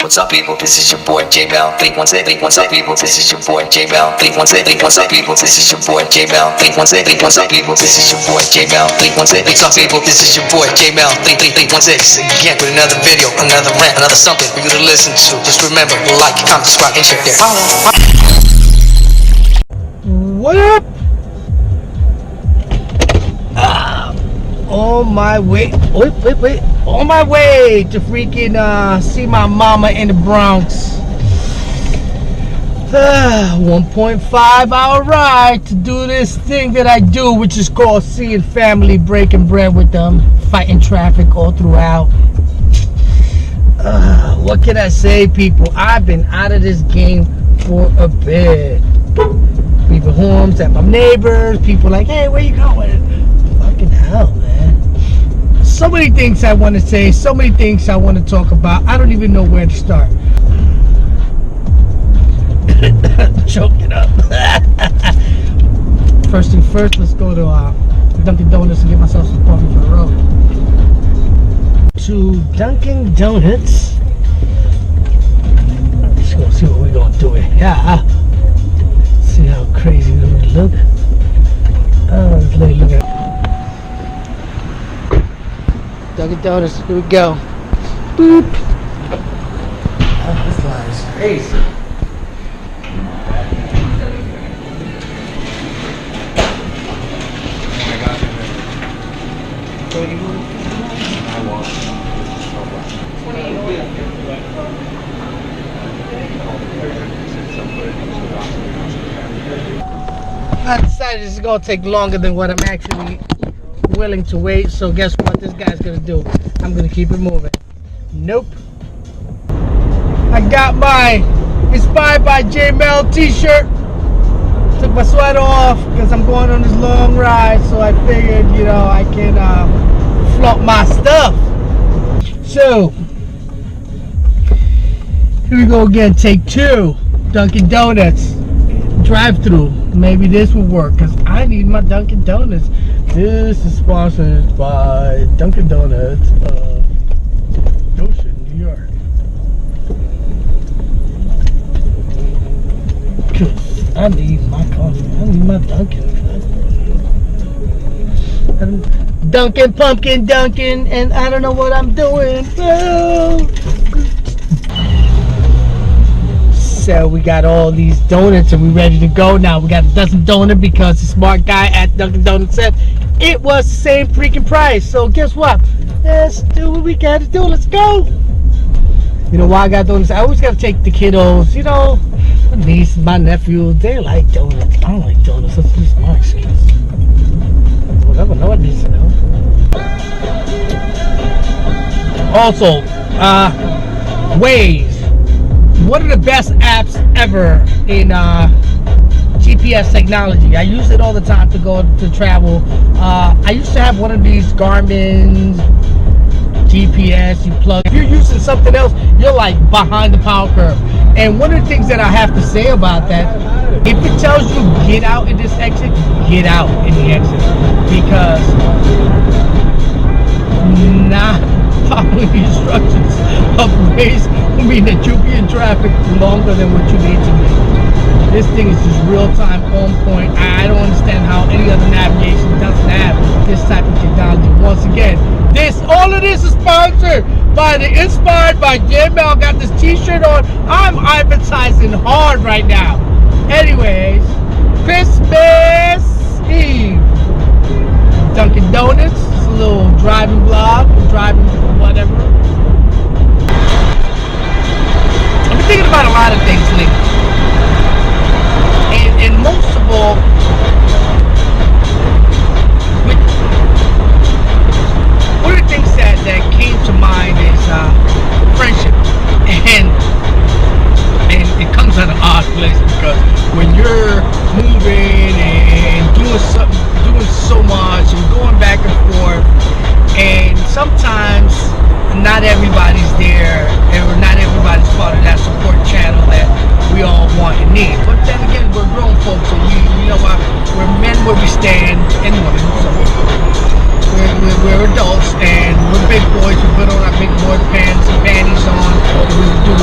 What's up, people? This is your boy Jmel316. What's up, people? This is your boy Jmel316. What's up, people? This is your boy Jmel316. What's up, people? This is your boy Jmel316. What's up, people? This is your boy Jmel316. Again with another video, another rant, another something for you to listen to. Just remember, like, comment, subscribe, and share there. What up? On my way, wait, on my way to freaking see my mama in the Bronx. 1.5 hour ride to do this thing that I do, which is called seeing family, breaking bread with them, fighting traffic all throughout. What can I say, people? I've been out of this game for a bit. People homes at my neighbors, people like, hey, where you going? Fucking hell, man. So many things I want to say, so many things I want to talk about. I don't even know where to start. Choking up. First thing first, let's go to Dunkin' Donuts and get myself some coffee for the road. To Dunkin' Donuts. Let's go see what we're gonna do here. Yeah. See how crazy we look. Let's let me look at Dunkin' Donuts. Here we go. Boop. This line is crazy. I decided this is gonna take longer than what I'm actually willing to wait, so guess what this guy's gonna do? I'm gonna keep it moving. Nope. I got my Inspired by Jmel t-shirt. Took my sweater off because I'm going on this long ride, so I figured, you know, I can flaunt my stuff. So here we go again, take two. Dunkin' Donuts drive-through. Maybe this will work because I need my Dunkin' Donuts. This is sponsored by Dunkin' Donuts, Goshen, New York. Cause I need my coffee. I need my Dunkin'. Dunkin' pumpkin Dunkin', and I don't know what I'm doing. Oh. So we got all these donuts and we ready to go now. We got a dozen donuts because the smart guy at Dunkin' Donuts said it was the same freaking price. So guess what? Let's do what we gotta do. Let's go. You know why I got donuts? I always gotta take the kiddos, you know, my niece, my nephew, they like donuts. I don't like donuts. That's just my excuse. Whatever, no one needs to know. Also, Waze. One of the best apps ever in GPS technology. I use it all the time to go to travel. I used to have one of these Garmin GPS you plug. If you're using something else, you're like behind the power curve. And one of the things that I have to say about that, if it tells you get out in this exit, get out in the exit. Because not following the instructions of Waze will mean that you'll be in traffic longer than what you need to be. This thing is just real time, on point. I don't understand how any other navigation doesn't have this type of technology. Once again, all of this is sponsored by the Inspired by Jmel. Got this t-shirt on. I'm advertising hard right now. Anyways, Christmas Eve. Dunkin' Donuts. It's a little driving vlog. Driving whatever. I've been thinking about a lot of things lately. And most of all, one of the things that came to mind is friendship. And it comes at an odd place because when you're moving and doing so much and going back and forth, and sometimes not everybody's there, or not everybody's part of that support channel that we all want and need. But then again, we're grown folks, and you know what? We're men where we stand, and women. So we're adults, and we're big boys. We put on our big boy pants and panties on. We do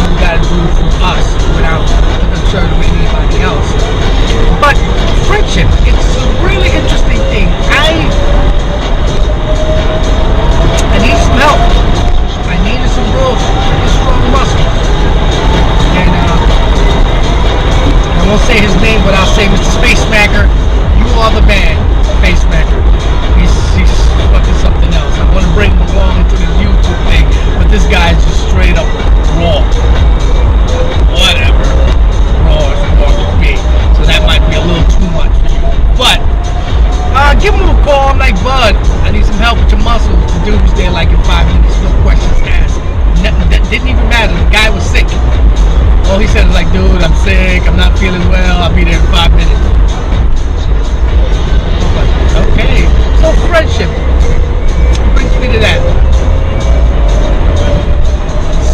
but I'll say, Mr. Space Smacker, you are the man, Space Smacker. He's fucking something else. I want to bring him along into the YouTube thing, but this guy's just straight up raw. Whatever. Raw is raw with me. So that might be a little too much for you. But give him a call. I'm like, bud, I need some help with your muscles. The dude was there like in 5 minutes, no questions asked. Nothing, that didn't even matter. The guy was sick. All he said was like, dude, I'm sick. I'm not feeling well. I'll be there in 5 minutes. Okay, so friendship brings me to that.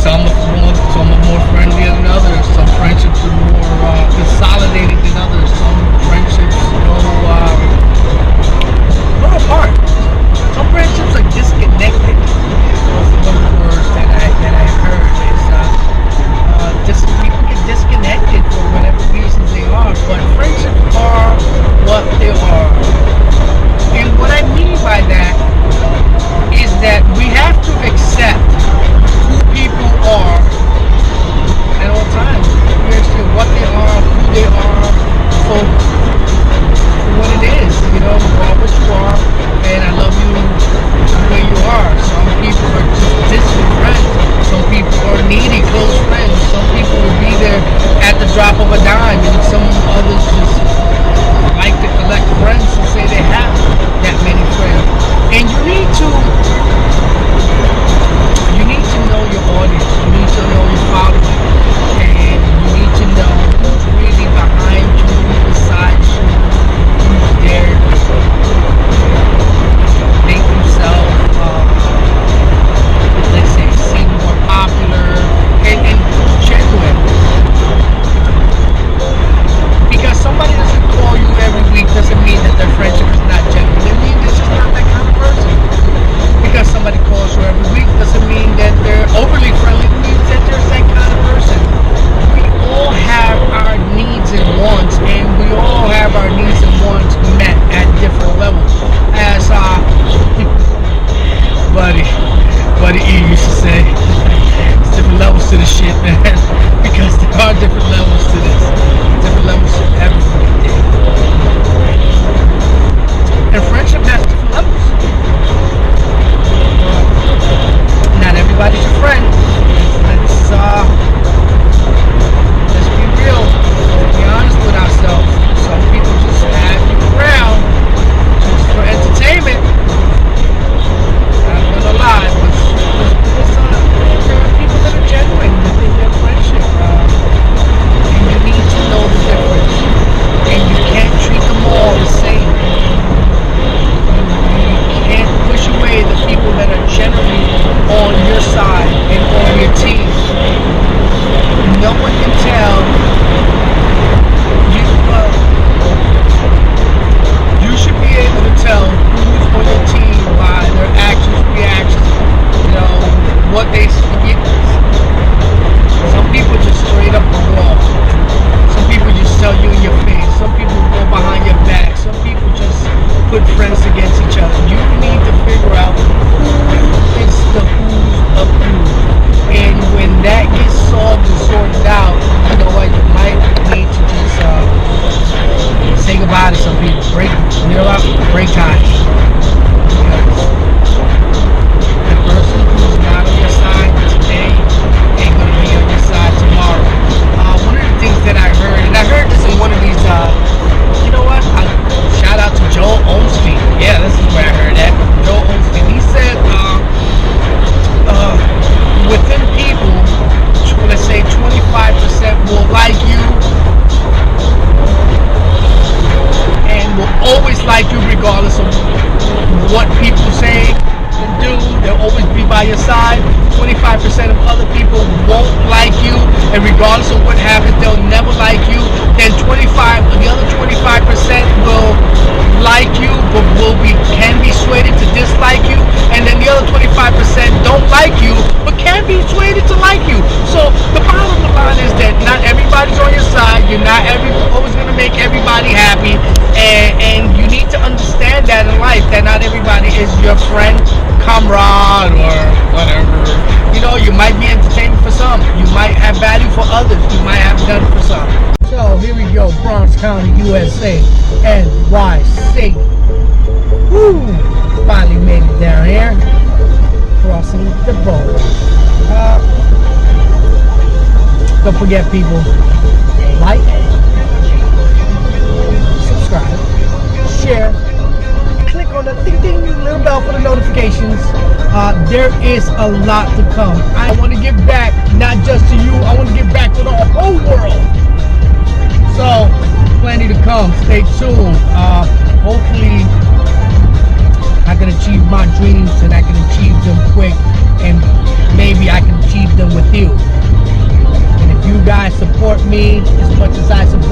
Some are more friendly than others. Some friendships are more consolidated than others. Some friendships go apart. Some friendships are disconnected. One of the words that I heard is people get disconnected for whatever reasons they are, but friendships are what they are. And what I mean by that is that we have to accept who people are at all times. We accept what they are, who they are, for what it is. You know, you are what you are, and I love you the way you are. Some people are just distant friends. Some people are needy, close friends. Some people will be there at the drop of a dime, and some others just like to collect friends and say they have that many friends. And you need to know your audience. You need to know your following, and you need to know who's really behind you, who's beside you, who's there to make themselves, let's say, seem more popular and genuine. Because somebody doesn't call you every week doesn't mean that their friendship is not genuine. It means they're just not that kind of person. Because somebody calls you every week doesn't mean that they're overly friendly. It means that they're that kind of person. We all have our needs and wants, and we all have our needs and wants met at different levels. As Buddy E used to say, there's different levels to this shit, man. Because there are different levels to this. Different levels to everything. And friendship has different levels. Not everybody's your friend. Let's be real. Let's be honest with ourselves. Some people just have you around just for entertainment. I'm not gonna lie, but there are people that are genuine within their friendship. And you need to know the difference. And you can't treat them all the same. You can't push away the people that are generally on your side and on your team. No one can tell you. You should be able to tell who's on your team by their actions, reactions. You know what they speak. Some people just straight up the wall. Some people just tell you in your face. Some people go behind your back. Some people just put friends against each other. You need to figure out who is the who's of who. And when that gets solved and sorted out, you know what, you might need to just say goodbye to some people. Break ties. Because the person who's not on your side today ain't going to be on your side tomorrow. One of the things that I heard, and I heard this in one of these, you know what, shout out to Joel Osteen. Yeah, this is where I heard that. Joel Osteen. He said, within people, let's say 25% will like you and will always like you regardless of what people say and do. They'll always be by your side. 25% of other people won't like you, and regardless of what happens, they'll never like you. Then the other 25% will like you, but can be swayed to dislike you, and then the other 25% don't like you, but can be swayed to like you. So the bottom line is that not everybody's on your side. You're not always going to make everybody happy, and you need to understand that in life, that not everybody is your friend, comrade, or whatever. You know, you might be entertainment for some. You might have value for others. You might have none for some. So here we go, Bronx County, USA, NYC. Woo! Finally made it down here. Crossing the border. Don't forget, people, like, subscribe, share, click on the ding ding little bell for the notifications. There is a lot to come. I want to give back, not just to you, I want to give back to the whole world. So, plenty to come. Stay tuned. Hopefully, I can achieve my dreams and I can achieve them quick, and maybe I can achieve them with you. And if you guys support me as much as I support